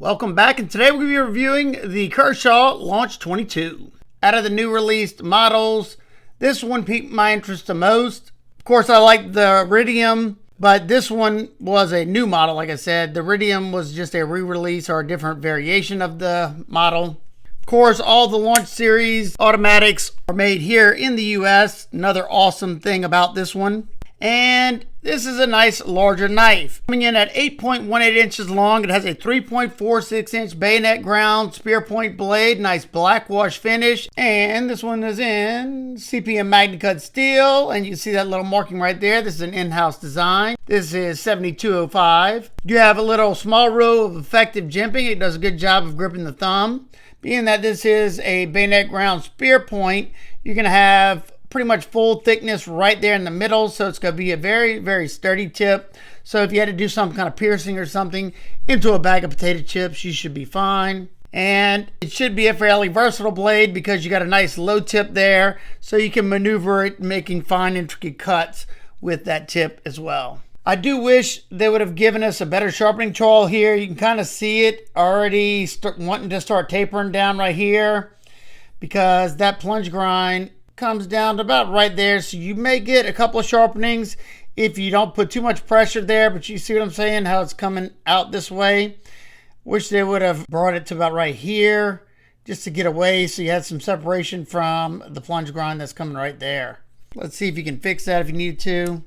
Welcome back, and today we're going to be reviewing the Kershaw Launch 22. Out of the new released models, this one piqued my interest the most. Of course, I like the Iridium, but this one was a new model, like I said. The Iridium was just a re-release or a different variation of the model. Of course, all the Launch Series automatics are made here in the US. Another awesome thing about this one. And this is a nice larger knife. Coming in at 8.18 inches long, it has a 3.46 inch bayonet ground spear point blade, nice black wash finish. And this one is in CPM MagnaCut steel, and you can see that little marking right there. This is an in-house design. This is 7205. You have a little small row of effective jimping. It does a good job of gripping the thumb. Being that this is a bayonet ground spear point, you're going to have pretty much full thickness right there in the middle, so it's going to be a very sturdy tip. So if you had to do some kind of piercing or something into a bag of potato chips, you should be fine. And it should be a fairly versatile blade because you got a nice low tip there, so you can maneuver it, making fine intricate cuts with that tip as well. I do wish they would have given us a better sharpening choil here. You can kind of see it already wanting to start tapering down right here, because that plunge grind comes down to about right there. So you may get a couple of sharpenings if you don't put too much pressure there, but you see what I'm saying, how it's coming out this way. Wish they would have brought it to about right here just to get away so you had some separation from the plunge grind that's coming right there. Let's see if you can fix that if you need to.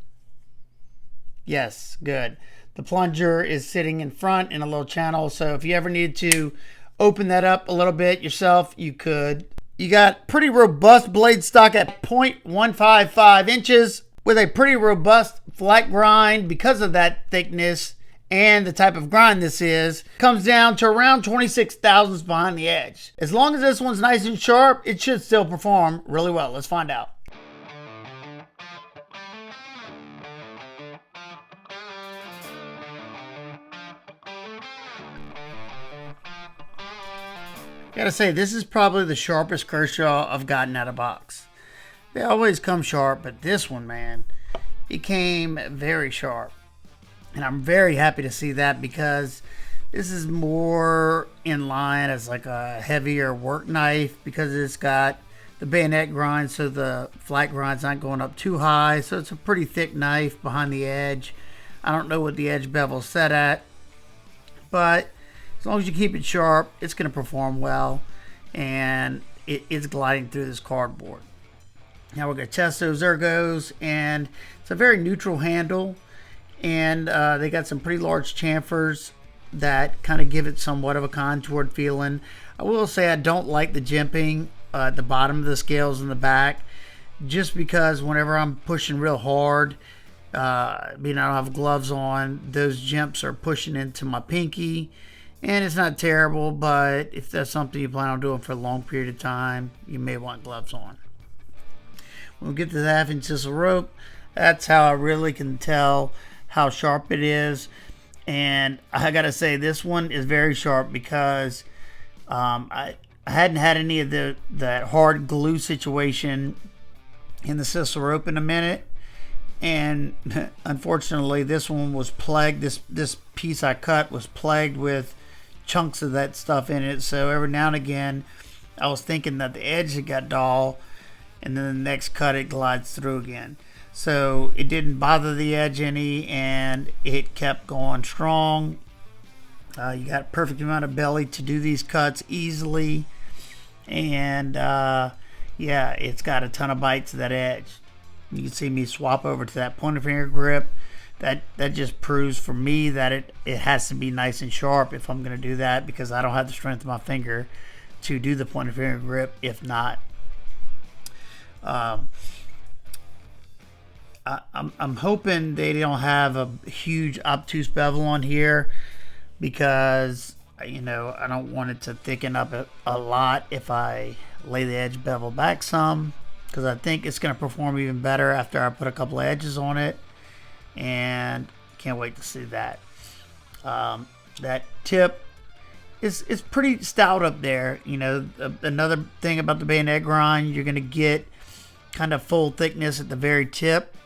Yes, good. The plunger is sitting in front in a little channel, so if you ever need to open that up a little bit yourself, you could. You got pretty robust blade stock at 0.155 inches with a pretty robust flat grind because of that thickness and the type of grind this is. Comes down to around 26 thousandths behind the edge. As long as this one's nice and sharp, it should still perform really well. Let's find out. Gotta say, this is probably the sharpest Kershaw I've gotten out of box. They always come sharp, but this one, man, it came very sharp. And I'm very happy to see that, because this is more in line as like a heavier work knife, because it's got the bayonet grind, so the flat grind's not going up too high. So it's a pretty thick knife behind the edge. I don't know what the edge bevel's set at, but as long as you keep it sharp, it's going to perform well, and it's gliding through this cardboard. Now we're going to test those ergos, and it's a very neutral handle, and they got some pretty large chamfers that kind of give it somewhat of a contoured feeling. I will say I don't like the jimping at the bottom of the scales in the back, just because whenever I'm pushing real hard, I don't have gloves on, those jimps are pushing into my pinky. And it's not terrible, but if that's something you plan on doing for a long period of time, you may want gloves on. When we get to the 1/2 inch sisal rope, that's how I really can tell how sharp it is. And I gotta say, this one is very sharp, because I hadn't had any of that hard glue situation in the sisal rope in a minute. And unfortunately, this one was plagued. This piece I cut was plagued with chunks of that stuff in it. So every now and again, I was thinking that the edge had got dull, and then the next cut it glides through again. So it didn't bother the edge any, and it kept going strong. You got a perfect amount of belly to do these cuts easily, and yeah, it's got a ton of bite to that edge. You can see me swap over to that pointer finger grip. That just proves for me that it has to be nice and sharp if I'm going to do that, because I don't have the strength of my finger to do the pointer finger grip if not. I'm hoping they don't have a huge obtuse bevel on here, because I don't want it to thicken up a lot if I lay the edge bevel back some, because I think it's going to perform even better after I put a couple of edges on it. And can't wait to see that. That tip is pretty stout up there. Another thing about the bayonet grind, you're going to get kind of full thickness at the very tip,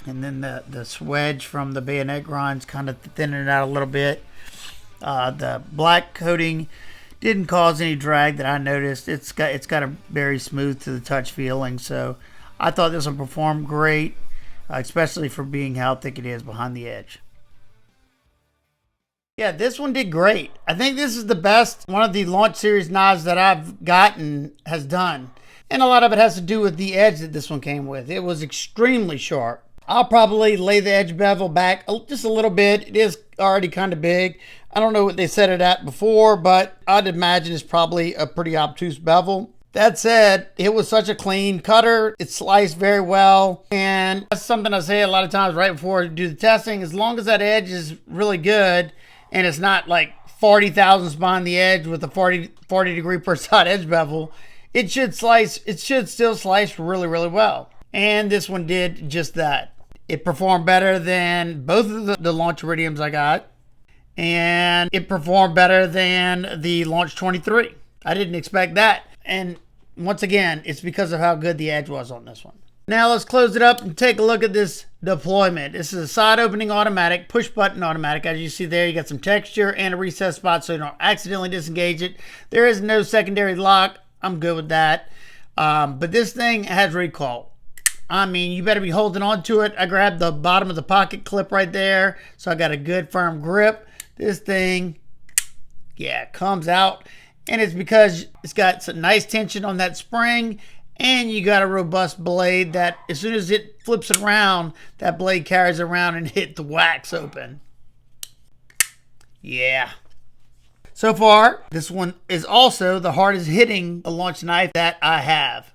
and then the swedge from the bayonet grind's kind of thinning it out a little bit. The black coating didn't cause any drag that I noticed. It's got a very smooth to the touch feeling, so I thought this one performed great, especially for being how thick it is behind the edge. Yeah, this one did great. I think this is the best one of the launch series knives that I've gotten has done. And a lot of it has to do with the edge that this one came with. It was extremely sharp. I'll probably lay the edge bevel back just a little bit. It is already kind of big. I don't know what they set it at before, but I'd imagine it's probably a pretty obtuse bevel. That said, it was such a clean cutter. It sliced very well. And that's something I say a lot of times right before I do the testing. As long as that edge is really good and it's not like 40 thousandths behind the edge with a 40 degree per side edge bevel, it should still slice really, really well. And this one did just that. It performed better than both of the launch iridiums I got. And it performed better than the launch 23. I didn't expect that. And once again, it's because of how good the edge was on this one. Now let's close it up and take a look at this deployment. This is a side opening automatic, push button automatic. As you see there, you got some texture and a reset spot so you don't accidentally disengage it. There is no secondary lock. I'm good with that. But this thing has recoil. I mean, you better be holding on to it. I grabbed the bottom of the pocket clip right there, so I got a good firm grip. This thing, yeah, comes out, and it's because it's got some nice tension on that spring, and you got a robust blade that as soon as it flips it around, that blade carries around and hit the wax open. Yeah. So far, this one is also the hardest hitting launch knife that I have.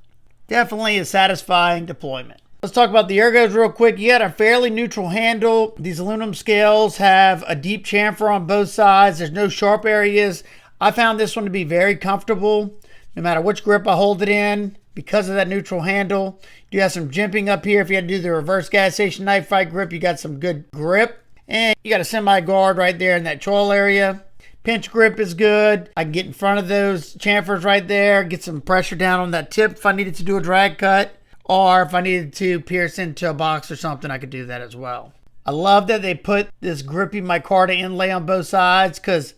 Definitely a satisfying deployment. Let's talk about the ergos real quick. You got a fairly neutral handle. These aluminum scales have a deep chamfer on both sides. There's no sharp areas. I found this one to be very comfortable, no matter which grip I hold it in, because of that neutral handle. You have some jimping up here. If you had to do the reverse gas station knife fight grip, you got some good grip. And you got a semi-guard right there in that choil area. Pinch grip is good. I can get in front of those chamfers right there, get some pressure down on that tip if I needed to do a drag cut, or if I needed to pierce into a box or something, I could do that as well. I love that they put this grippy micarta inlay on both sides because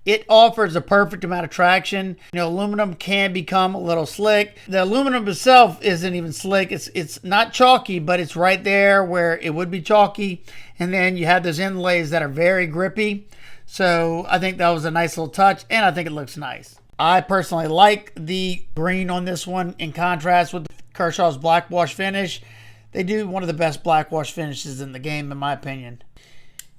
it offers a perfect amount of traction. You know, aluminum can become a little slick. The aluminum itself isn't even slick. It's not chalky, but it's right there where it would be chalky. And then you have those inlays that are very grippy. So I think that was a nice little touch, and I think it looks nice. I personally like the green on this one in contrast with Kershaw's black wash finish. They do one of the best black wash finishes in the game, in my opinion.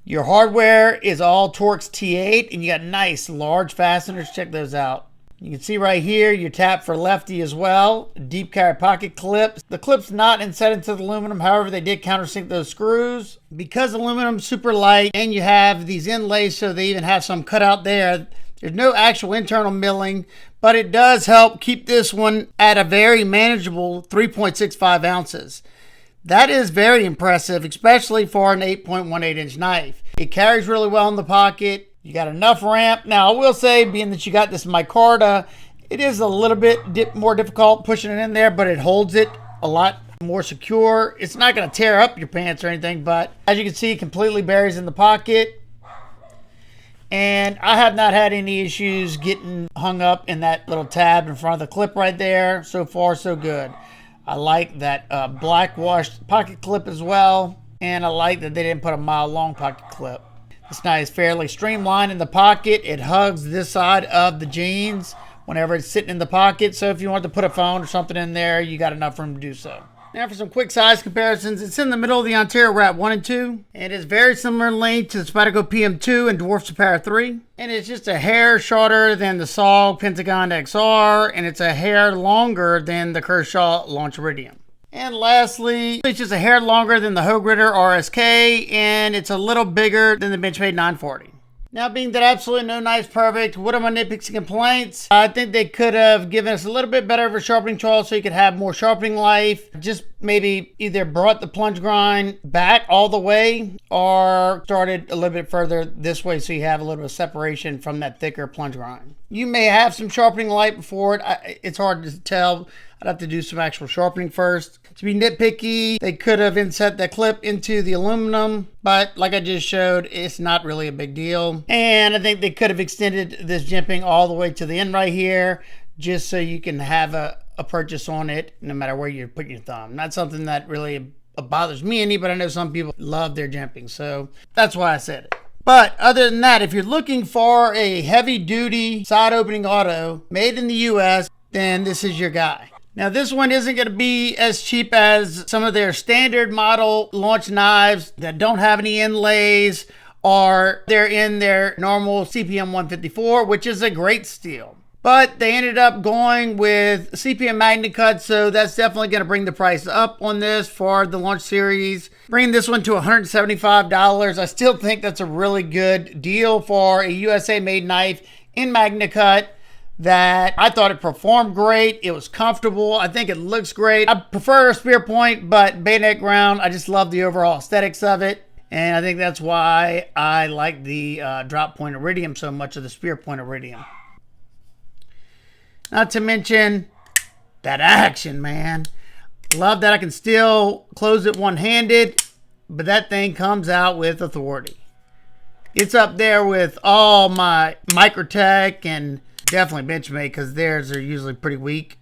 Your hardware is all Torx T8, and you got nice large fasteners. Check those out. You can see right here, your tap for lefty as well. Deep carry pocket clips. The clip's not inset into the aluminum. However, they did countersink those screws. Because aluminum's super light and you have these inlays, so they even have some cut out there. There's no actual internal milling, but it does help keep this one at a very manageable 3.65 ounces. That is very impressive, especially for an 8.18 inch knife. It carries really well in the pocket. You got enough ramp. Now, I will say, being that you got this micarta, it is a little bit more difficult pushing it in there, but it holds it a lot more secure. It's not going to tear up your pants or anything, but as you can see, it completely buries in the pocket. And I have not had any issues getting hung up in that little tab in front of the clip right there. So far, so good. I like that black washed pocket clip as well. And I like that they didn't put a mile long pocket clip. This knife is fairly streamlined in the pocket. It hugs this side of the jeans whenever it's sitting in the pocket. So if you want to put a phone or something in there, you got enough room to do so. Now for some quick size comparisons. It's in the middle of the Ontario Rat 1 and 2. And it's very similar in length to the Spyderco PM2 and Dwarf Superior 3. And it's just a hair shorter than the SOG Pentagon XR. And it's a hair longer than the Kershaw Launch Iridium. And lastly, it's just a hair longer than the Hogue Ritter RSK, and it's a little bigger than the Benchmade 940. Now, being that absolutely no knife's perfect, what are my nitpicks and complaints? I think they could have given us a little bit better of a sharpening choil so you could have more sharpening life. Just maybe either brought the plunge grind back all the way or started a little bit further this way so you have a little bit of separation from that thicker plunge grind. You may have some sharpening light before it. It's hard to tell. I'd have to do some actual sharpening first. To be nitpicky, they could have inset the clip into the aluminum, but like I just showed, it's not really a big deal. And I think they could have extended this jimping all the way to the end right here, just so you can have a purchase on it no matter where you're putting your thumb. Not something that really bothers me any, but I know some people love their jimping, so that's why I said it. But other than that, if you're looking for a heavy duty side opening auto made in the US, then this is your guy. Now this one isn't going to be as cheap as some of their standard model launch knives that don't have any inlays, or they're in their normal CPM 154, which is a great steal. But they ended up going with CPM MagnaCut, so that's definitely going to bring the price up on this for the launch series. Bringing this one to $175. I still think that's a really good deal for a USA made knife in MagnaCut. That I thought it performed great. It was comfortable. I think it looks great. I prefer a spear point, but bayonet ground, I just love the overall aesthetics of it. And I think that's why I like the drop point iridium so much, of the spear point iridium. Not to mention that action, man. Love that I can still close it one-handed, but that thing comes out with authority. It's up there with all my Microtech and definitely Benchmade, because theirs are usually pretty weak.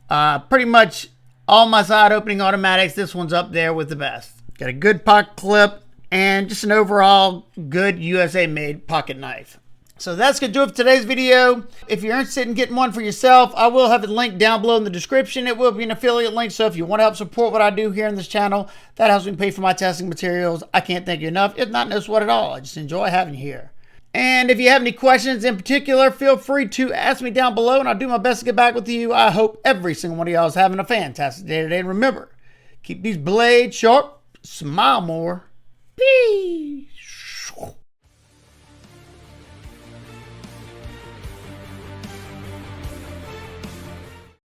Pretty much all my side opening automatics, this one's up there with the best. Got a good pocket clip and just an overall good USA made pocket knife. So that's going to do it for today's video. If you're interested in getting one for yourself, I will have it linked down below in the description. It will be an affiliate link, so if you want to help support what I do here in this channel, that helps me pay for my testing materials. I can't thank you enough. It's not no sweat at all. I just enjoy having you here. And if you have any questions in particular, feel free to ask me down below, and I'll do my best to get back with you. I hope every single one of y'all is having a fantastic day today. And remember, keep these blades sharp, smile more. Peace.